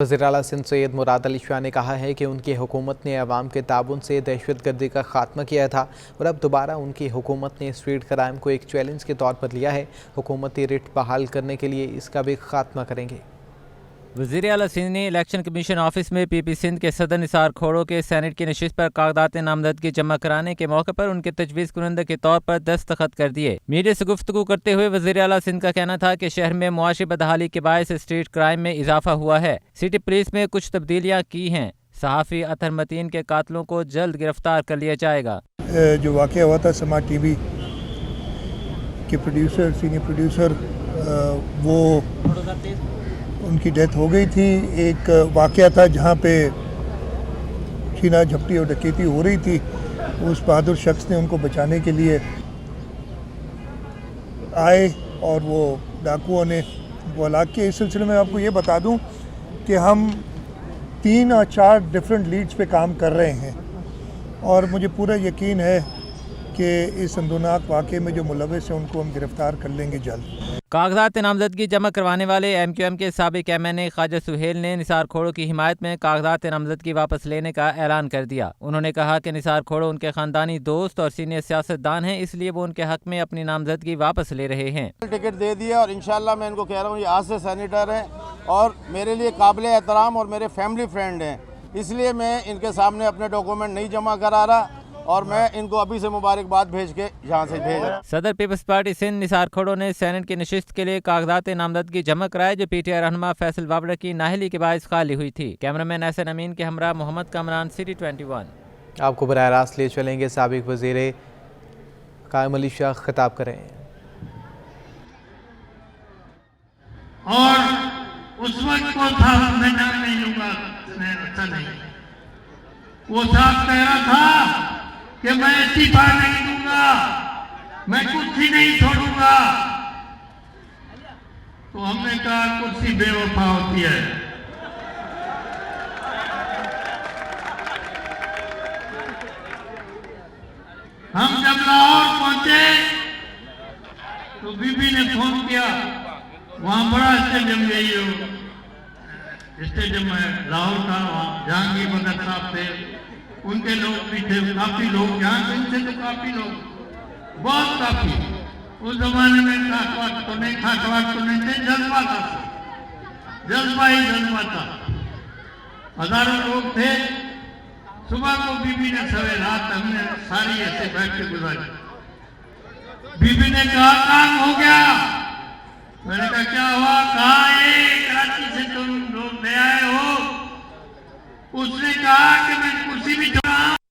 वज़ीर आला सिंध सैयद मुराद अली शाह ने कहा है कि उनकी हुकूमत ने अवाम के ताबुन से दहशत गर्दी का खात्मा किया था और अब दोबारा उनकी हुकूमत ने स्ट्रीट क्राइम को एक चैलेंज के तौर पर लिया है। हुकूमती रिट बहाल करने के लिए इसका भी खात्मा करेंगे। वज़ीर आला सिंध ने इलेक्शन कमीशन ऑफिस में पीपी सिंध के सदर निसार खोड़ो के सेनेट की नशिस्त पर कागजात नामजदगी जमा कराने के मौके पर उनके तजवीज़ कुनंदा के तौर पर दस्तखत कर दिए। मीडिया से गुफ्तगू करते हुए वज़ीर आला सिंध का कहना था कि शहर में मुआशी बदहाली के बायस स्ट्रीट क्राइम में इजाफा हुआ है। सिटी पुलिस में कुछ तब्दीलियाँ की हैं। सहाफ़ी अतहर मतीन के कातलों को जल्द गिरफ्तार कर लिया जाएगा। जो वाक़या हुआ था समा टीवी के प्रोड्यूसर सीनियर प्रोड्यूसर वो उनकी डेथ हो गई थी। एक वाक़या था जहाँ पे छीना झपटी और डकैती हो रही थी। उस बहादुर शख्स ने उनको बचाने के लिए आए और वो डाकुओं ने वो हलाक किया। इस सिलसिले में आपको ये बता दूं कि हम 3 और 4 डिफरेंट लीड्स पे काम कर रहे हैं और मुझे पूरा यकीन है कि इस अंदोनाक वाक़े में जो मुलव्विस हैं उनको हम गिरफ़्तार कर लेंगे जल्द। कागजात नामजदगी जमा करवाने वाले MQM के साबिक MNA ख्वाजा सुहेल ने निसार खोड़ो की हिमायत में कागजात नामजदगी वापस लेने का ऐलान कर दिया। उन्होंने कहा कि निसार खोड़ो उनके ख़ानदानी दोस्त और सीनियर सियासतदान हैं, इसलिए वो उनके हक़ में अपनी नामजदगी वापस ले रहे हैं। टिकट दे दिया और इंशाल्लाह मैं इनको कह रहा हूँ ये आज से सेनेटर हैं और मेरे लिए काबिल एहतराम और मेरे फैमिली फ्रेंड हैं, इसलिए मैं इनके सामने अपने डॉक्यूमेंट नहीं जमा करा रहा और मैं इनको अभी से मुबारकबाद भेज के यहाँ से भेज रहा। सदर पीपल्स पार्टी सिंध निसार खोड़ो ने सेनेट की नशिस्त के लिए कागजात नामजदगी जमा कराए जो PTI रहनुमा फैसल वावड़ा की नाहली के बायस खाली हुई थी। कैमरामैन एहसन अमीन के हमरा मोहम्मद कमरान, सिटी 21। आपको बराह रास्त ले चलेंगे। साबिक वज़ीर कायम अली शाह खिताब करें। और उस वक्त को था मैं नाम नहीं लूंगा, अच्छा नहीं, वो साहब कह रहा था कि मैं इस्तीफा नहीं दूंगा, मैं कुर्सी नहीं छोड़ूंगा, तो हमने कहा कुर्सी बेवफा होती है। हम जब लाहौर पहुंचे तो बीबी ने फोन किया, वहां बड़ा स्टेडियम गई हो, स्टेडियम में लाहौर का, वहां जहांगीर भगत साहब थे, उनके लोग भी थे, काफी लोग यहाँ से तो काफी लोग, बहुत काफी। उस जमाने में खाटवाट तो नहीं थे, जज्बा था, जज्बा ही जज्बा था। हजारों लोग थे। सुबह को बीबी ने सवेरे रात हमने सारी ऐसे बैठ के गुजारी। बीबी ने कहा काम हो गया। मैंने कहा क्या हुआ? कहा कराची से तुम लोग ले आए हो। उसने कहा कि मैं कुर्सी भी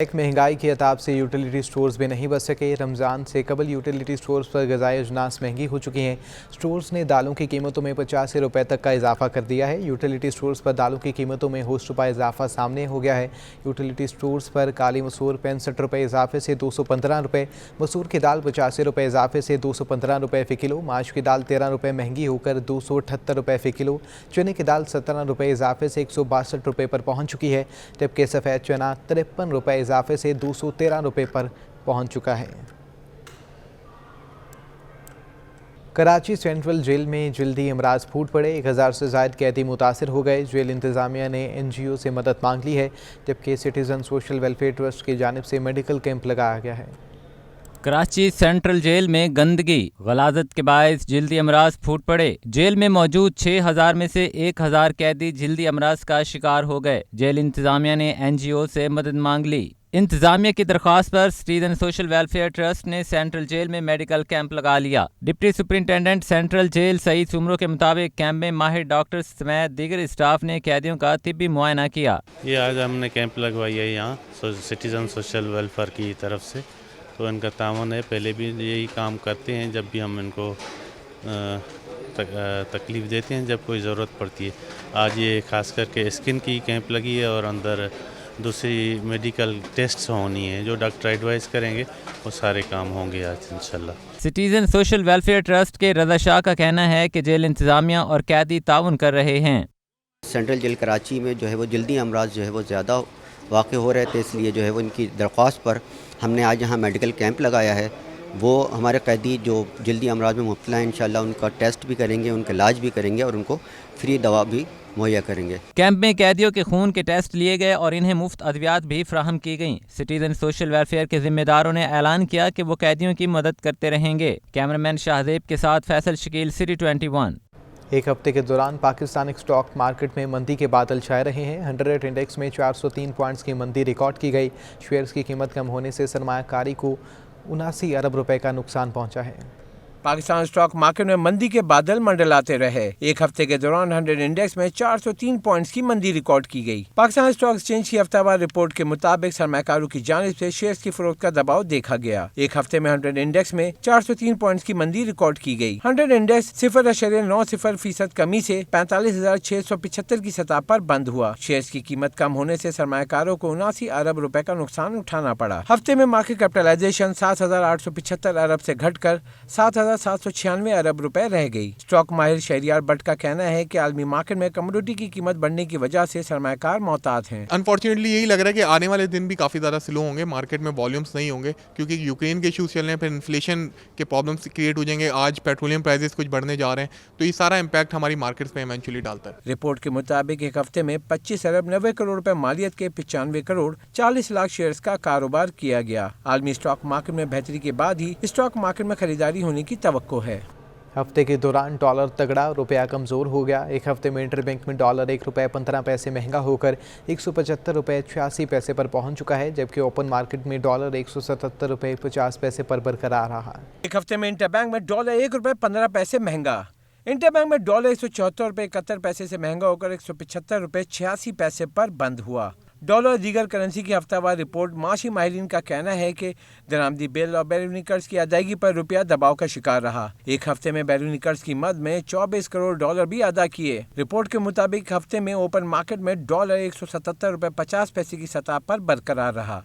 एक महंगाई की अताब से यूटिलिटी स्टोर्स भी नहीं बच सके। रमज़ान से कबल यूटिलिटी स्टोर्स पर ग़िज़ाई अजनास महंगी हो चुकी हैं। स्टोर्स ने दालों की कीमतों में 85 रुपये तक का इजाफा कर दिया है। यूटिलिटी स्टोर्स पर दालों की कीमतों में होश रुपये इजाफा सामने हो गया है। यूटिलिटी स्टोर्स पर काली मसूर 65 रुपये इजाफे से 215 रुपये, मसूर की दाल 85 रुपये इजाफे से 215 रुपये फ़ी किलो, माश की दाल 13 रुपये महंगी होकर 278 रुपये फ़ी किलो, चने की दाल 17 रुपये इजाफे से 162 रुपये पर पहुँच चुकी है, जबकि सफ़ेद चना 53 रुपये इजाफे से 213 रुपये पर पहुंच चुका है। कराची सेंट्रल जेल में जल्दी अमराज फूट पड़े। 1000 से ज़ायद कैदी मुतासिर हो गए। जेल इंतज़ामिया ने NGO से मदद मांग ली है, जबकि सिटीज़न सोशल वेलफेयर ट्रस्ट की जानिब से मेडिकल कैंप लगाया गया है। कराची सेंट्रल जेल में गंदगी गलाजत के बायस जल्दी अमराज फूट पड़े। जेल में मौजूद 6000 में से 1000 कैदी जल्दी अमराज का शिकार हो गए। जेल इंतज़ामिया ने NGO से मदद मांग ली। इंतजामिया की दरख्वास्त पर सिटीजन सोशल वेलफेयर ट्रस्ट ने सेंट्रल जेल में मेडिकल कैंप लगा लिया। Deputy superintendent central jail Saeed Soomro के मुताबिक कैंप में माहिर डॉक्टर्स समेत दीगर स्टाफ ने कैदियों का तिब्बी मुआयना किया। ये आज हमने कैंप लगवाई है यहाँ सिटीजन सोशल वेलफेयर की तरफ से, तो इनका तावन है। पहले भी यही काम करते हैं, जब भी हम इनको तकलीफ़ देते हैं, जब कोई ज़रूरत पड़ती है। आज ये खास करके स्किन की कैंप लगी है और अंदर दूसरी मेडिकल टेस्ट्स होनी है, जो डॉक्टर एडवाइस करेंगे वो सारे काम होंगे आज इंशाल्लाह। सिटीजन सोशल वेलफेयर ट्रस्ट के रज़ा शाह का कहना है कि जेल इंतज़ामिया और कैदी ताउन कर रहे हैं। सेंट्रल जेल कराची में जो है वो जल्दी अमराज जो है वो ज़्यादा वाक़ हो रहे थे, इसलिए जो है वो इनकी दरख्वास्त पर हमने आज यहाँ मेडिकल कैंप लगाया है। वो हमारे कैदी जो जल्दी अमराज में मुब्तला हैं, इंशाल्लाह उनका टेस्ट भी करेंगे, उनका इलाज भी करेंगे और उनको फ्री दवा भी मुहैया करेंगे। कैंप में कैदियों के खून के टेस्ट लिए गए और इन्हें मुफ्त अद्वियात भी फ्राहम की गईं। सिटीजन सोशल वेलफेयर के जिम्मेदारों ने ऐलान किया कि वो कैदियों की मदद करते रहेंगे। कैमरामैन शाहजेब के साथ फैसल शकील, सिटी 21। एक हफ्ते के दौरान पाकिस्तान स्टॉक मार्केट में मंदी के बादल छाए रहे हैं। 100 इंडेक्स में 403 पॉइंट्स की मंदी रिकॉर्ड की गई। शेयर्स की कीमत कम होने से सरमायाकारी को 79 अरब रुपए का नुकसान पहुंचा है। पाकिस्तान स्टॉक मार्केट में मंदी के बादल मंडलाते रहे। एक हफ्ते के दौरान 100 इंडेक्स में 403 पॉइंट्स की मंदी रिकॉर्ड की गई। पाकिस्तान स्टॉक एक्सचेंज की हफ्तावार रिपोर्ट के मुताबिक सरमायाकारों की जानिब से शेयर्स की फरोख्त का दबाव देखा गया। एक हफ्ते में 100 इंडेक्स में 403 पॉइंट्स की मंदी रिकॉर्ड की गई। 100 इंडेक्स 0.90% कमी से 45,675 की सतह पर बंद हुआ। शेयर्स की कीमत कम होने से सरमायाकारों को 79 अरब रुपए का नुकसान उठाना पड़ा। हफ्ते में मार्केट कैपिटलाइजेशन 7,875 अरब से घटकर 7,796 अरब रुपए रह गई। स्टॉक माहिर शहरियार भट्ट का कहना है कि आलमी मार्केट में कमोडिटी की कीमत बढ़ने की वजह से सरमायाकार मोहतात हैं। अनफॉर्चुनेटली यही लग रहा है कि आने वाले दिन भी काफ़ी ज़्यादा स्लो होंगे, मार्केट में वॉल्यूम्स नहीं होंगे क्योंकि यूक्रेन के इशूज़ चल रहे हैं, फिर इन्फ्लेशन के प्रॉब्लम्स क्रिएट हो जाएंगे। आज पेट्रोलियम प्राइसेस कुछ बढ़ने जा रहे हैं, तो ये सारा इम्पैक्ट हमारी मार्केट्स में इवेंचुअली डालता है। रिपोर्ट के मुताबिक एक हफ्ते में 25 अरब 90 करोड़ रुपए मालियत के 95 करोड़ 40 लाख शेयर्स का कारोबार किया गया। आलमी स्टॉक मार्केट में बेहतरी के बाद ही स्टॉक मार्केट में खरीदारी होने की तवक्को है। हफ्ते के दौरान डॉलर तगड़ा, रुपया कमज़ोर हो गया। एक हफ्ते में इंटरबैंक में डॉलर 1 रुपये 15 पैसे महंगा होकर 175 रुपये 86 पैसे पर पहुंच चुका है, जबकि ओपन मार्केट में डॉलर 177 रुपये 50 पैसे पर बरकरार रहा। एक हफ्ते में इंटरबैंक में डॉलर 1 रुपये 15 पैसे महंगा। इंटरबैंक में डॉलर 174 रुपये 71 पैसे से महंगा होकर 175 रुपये 86 पैसे पर बंद हुआ। डॉलर और दीगर करेंसी की हफ्तावार रिपोर्ट माशी माहिरीन का कहना है कि दरामदी बिल और बैरूनी कर्ज की अदायगी पर रुपया दबाव का शिकार रहा। एक हफ्ते में बैरूनी कर्ज की मद में 24 करोड़ डॉलर भी अदा किए। रिपोर्ट के मुताबिक हफ्ते में ओपन मार्केट में डॉलर 177 रुपये 50 पैसे की सतह पर बरकरार रहा।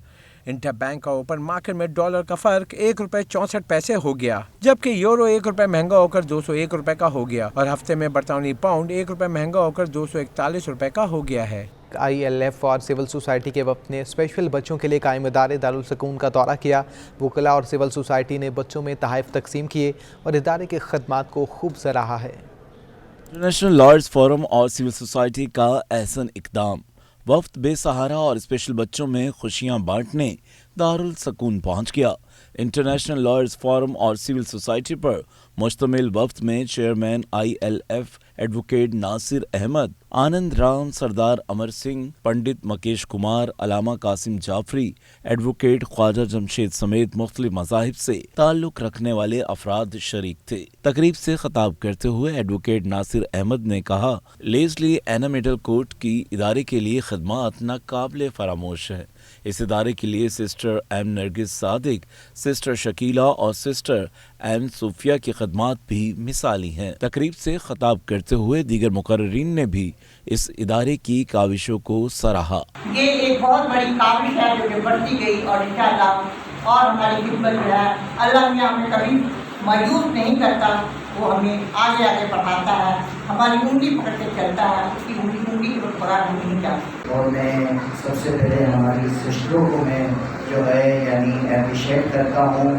इंटरबैंक और ओपन मार्केट में डॉलर का फर्क 1 रुपये 64 पैसे हो गया, जबकि यूरो 1 रुपये महंगा होकर 201 रुपये का हो गया और हफ्ते में बरतानी पाउंड 1 रुपये महंगा होकर 241 रुपये का हो गया है। ILF और सिविल सोसाइटी के वफ्द ने स्पेशल बच्चों के लिए कायम इदारे दारुल सकून का दौरा किया। वकला और सिविल सोसाइटी ने बच्चों में तहफ़ तकसीम किए और इदारे के खदमात को खूब सराहा है। इंटरनेशनल लॉयर्स फोरम और सिविल सोसाइटी का एहसन इक़दाम। वफ्द बेसहारा और स्पेशल बच्चों में खुशियां बांटने दारुल सकून पहुंच गया। इंटरनेशनल लॉयर्स फोरम और सिविल सोसाइटी पर मुश्तमिल वफ्द में chairman ILF advocate Nasir Ahmed, Anand Ram, Sardar Amar Singh, Pandit Makesh Kumar, Allama Qasim Jafri, advocate Khawaja Jamshed समेत मुख्तलिफ मज़ाहिब से ताल्लुक़ रखने वाले अफराद शरीक थे। तकरीब से खिताब करते हुए एडवोकेट नासिर अहमद ने कहा, लेस्ली एना मिडल कोर्ट की इदारे के लिए खदमात नाकाबिले फरामोश है। इस इदारे के लिए sister M Nargis Sadiq, sister Shakeela और सिस्टर एम सूफिया की खदमात भी मिसाली हैं। तकरीब से खिताब करते हुए दीगर मुकर्रिरीन ने भी इस इदारे की काविशों को सराहा। ये एक बहुत बड़ी काविश है जो कि बढ़ती गई और इंशाअल्लाह और हमारी खिदमत जो है अल्लाह ने हमें कभी मायूस नहीं करता, वो हमें आगे आगे बढ़ाता है, हमारी उंगली पकड़ के चलता है, उसकी उंगली के बगैर हम नहीं जाते। और मैं सबसे पहले हमारी सिस्टरों को मैं जो है यानी अप्रिशिएट करता हूँ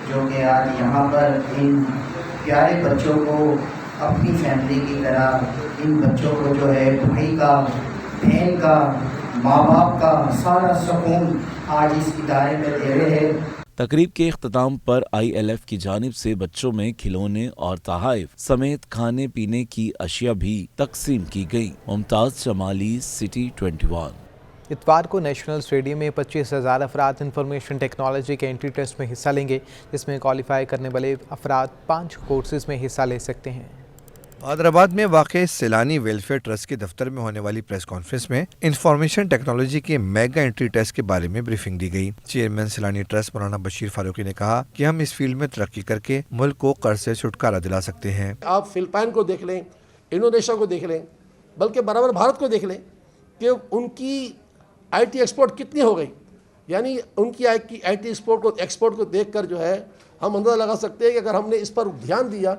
जो कि आज यहाँ पर इन प्यारे बच्चों को अपनी फैमिली की तरह इन बच्चों को जो है भाई का, बहन का, माँ बाप का सारा सुकून आज इस इदारे में दे रहे हैं। तकरीब के इख्तिताम पर ILF की जानिब से बच्चों में खिलौने और तहाइफ समेत खाने पीने की अशिया भी तकसीम की गई। मुमताज़ जमाली, सिटी 21। इतवार को नेशनल स्टेडियम में 25,000 अफराद इंफॉर्मेशन टेक्नोलॉजी के एंट्री टेस्ट में हिस्सा लेंगे, जिसमें क्वालिफाई करने वाले अफराद 5 कोर्सेज में हिस्सा ले सकते हैं। हैदराबाद में वाक़ सैलानी वेलफेयर ट्रस्ट के दफ्तर में होने वाली प्रेस कॉन्फ्रेंस में इंफॉर्मेशन टेक्नोलॉजी के मेगा एंट्री टेस्ट के बारे में ब्रीफिंग दी गई। चेयरमैन सैलानी ट्रस्ट मौलाना बशीर फारूकी ने कहा कि हम इस फील्ड में तरक्की करके मुल्क को कर्ज से छुटकारा दिला सकते हैं। आप फिलिपाइन को देख लें, इंडोनेशिया को देख लें, बल्कि बराबर भारत को देख लें कि उनकी IT एक्सपोर्ट कितनी हो गई। यानी उनकी IT एक्सपोर्ट को देखकर जो है हम अंदाज़ा लगा सकते हैं कि अगर हमने इस पर ध्यान दिया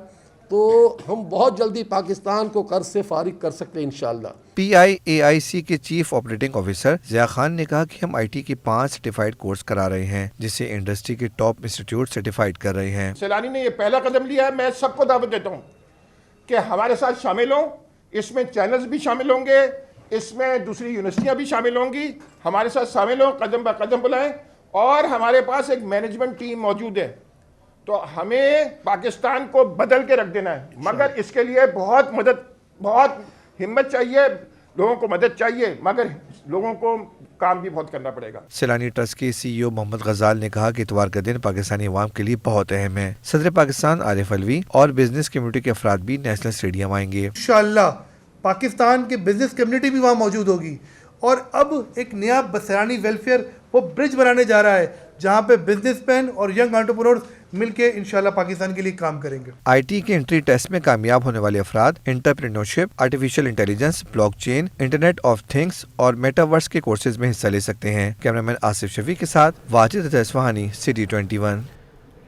तो हम बहुत जल्दी पाकिस्तान को कर्ज से फारिग कर सकते हैं इंशाअल्लाह। PIAIC के chief operating officer Zia Khan ने कहा कि हम IT के 5 सर्टिफाइड कोर्स करा रहे हैं, जिसे इंडस्ट्री के टॉप इंस्टीट्यूट सर्टिफाइड कर रहे हैं। सैलानी ने ये पहला कदम लिया है। मैं सबको दावत देता हूँ कि हमारे साथ शामिल हों, اس میں چینلز بھی شامل ہوں گے، اس میں دوسری یونیورسٹیاں بھی شامل ہوں گی، ہمارے ساتھ شامل ہوں، قدم بہ قدم بلائیں، اور ہمارے پاس ایک مینجمنٹ ٹیم موجود ہے. تو ہمیں پاکستان کو بدل کے رکھ دینا ہے، مگر اس کے لیے بہت ہمت چاہیے، لوگوں کو مدد چاہیے، مگر لوگوں کو کام بھی بہت کرنا پڑے گا. سیلانی ٹرسٹ کے سی ای او محمد غزال نے کہا کہ اتوار کا دن پاکستانی عوام کے لیے بہت اہم ہے. صدر پاکستان عارف الوی اور بزنس کمیونٹی کے افراد بھی نیشنل اسٹیڈیم آئیں گے. انشاءاللہ پاکستان کی بزنس کمیونٹی بھی وہاں موجود ہوگی، اور اب ایک نیا سیلانی ویلفیئر وہ برج بنانے جا رہا ہے جہاں پہ بزنس مین اور ینگ انٹرپرینورز مل کے انشاءاللہ پاکستان کے لیے کام کریں گے. آئی ٹی کے انٹری ٹیسٹ میں کامیاب ہونے والے افراد entrepreneurship, artificial intelligence, block chain, internet of things اور میٹاورس کے کورسز میں حصہ لے سکتے ہیں. کیمرامین آصف شفیق کے ساتھ واجد اصفہانی، سٹی 21.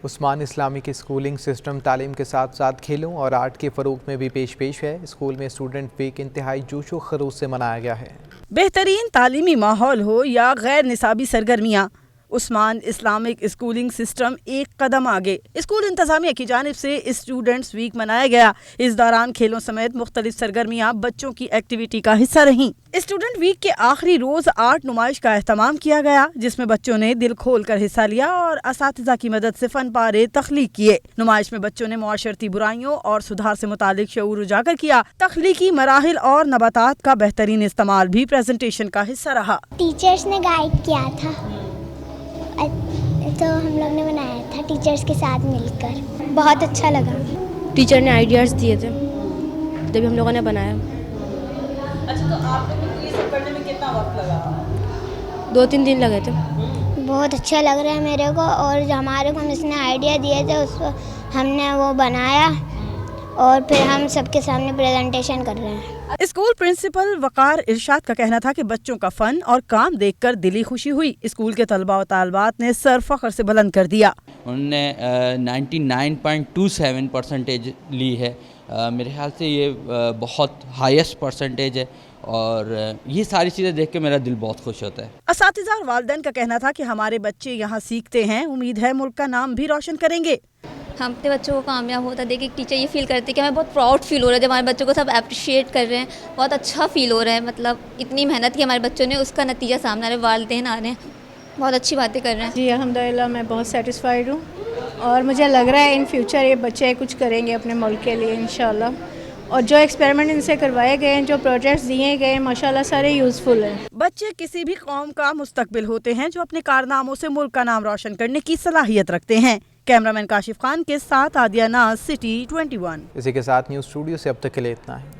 عثمان اسلامی کے اسکولنگ سسٹم تعلیم کے ساتھ ساتھ کھیلوں اور آرٹ کے فروغ میں بھی پیش ہے. اسکول میں اسٹوڈنٹ ویک انتہائی جوش و خروش سے منایا گیا ہے. بہترین تعلیمی ماحول ہو یا غیر نصابی سرگرمیاں، عثمان اسلامک اسکولنگ سسٹم ایک قدم آگے. اسکول انتظامیہ کی جانب سے اسٹوڈنٹس ویک منایا گیا. اس دوران کھیلوں سمیت مختلف سرگرمیاں بچوں کی ایکٹیویٹی کا حصہ رہیں. اسٹوڈنٹ ویک کے آخری روز آرٹ نمائش کا اہتمام کیا گیا جس میں بچوں نے دل کھول کر حصہ لیا اور اساتذہ کی مدد سے فن پارے تخلیق کیے. نمائش میں بچوں نے معاشرتی برائیوں اور سدھار سے متعلق شعور اجاگر کیا. تخلیقی مراحل اور نباتات کا بہترین استعمال بھی پریزنٹیشن کا حصہ رہا. ٹیچرز نے گائیڈ کیا تھا تو ہم لوگ نے بنایا تھا ٹیچرز کے ساتھ مل کر. بہت اچھا لگا. ٹیچر نے آئیڈیاز دیے تھے تبھی ہم لوگوں نے بنایا. اچھا، تو آپ لوگوں کو یہ سب کرنے میں کتنا وقت لگا؟ 2-3 دن لگے تھے. بہت اچھا لگ رہا ہے میرے کو، اور جو ہمارے کو جس نے آئیڈیا دیے تھے اس کو ہم نے وہ بنایا اور پھر ہم سب کے سامنے پریزنٹیشن کر رہے ہیں. اسکول پرنسپل وقار ارشاد کا کہنا تھا کہ بچوں کا فن اور کام دیکھ کر دلی خوشی ہوئی. اسکول کے طلباء و طالبات نے سر فخر سے بلند کر دیا. انہوں نے 99.27% لی ہے. میرے خیال سے یہ بہت ہائیسٹ پرسنٹیج ہے، اور یہ ساری چیزیں دیکھ کے میرا دل بہت خوش ہوتا ہے. اساتذہ اور والدین کا کہنا تھا کہ ہمارے بچے یہاں سیکھتے ہیں، امید ہے ملک کا نام بھی روشن کریں گے. ہم اپنے بچوں کو کامیاب ہوتا دیکھ ایک ٹیچر یہ فیل کرتی ہے کہ ہمیں بہت پراؤڈ فیل ہو رہا ہے. جب ہمارے بچوں کو سب اپریشیٹ کر رہے ہیں بہت اچھا فیل ہو رہا ہے. مطلب اتنی محنت کی ہمارے بچوں نے، اس کا نتیجہ سامنے آ رہا ہے. والدین آ رہے ہیں، بہت اچھی باتیں کر رہے ہیں. جی الحمدللہ میں بہت سیٹسفائیڈ ہوں، اور مجھے لگ رہا ہے ان فیوچر یہ بچے کچھ کریں گے اپنے ملک کے لیے انشاءاللہ. اور جو ایکسپیریمنٹ ان سے کروائے گئے ہیں، جو پروجیکٹس دیے گئے ہیں، ماشاءاللہ سارے یوزفل ہیں. بچے کسی بھی قوم کا مستقبل ہوتے ہیں جو اپنے کارناموں سے ملک کا نام روشن کرنے کی صلاحیت رکھتے ہیں. کیمرامین کاشف خان کے ساتھ عادیہ ناز، سٹی 21. اسی کے ساتھ نیوز اسٹوڈیو سے اب تک کے لیے اتنا ہے.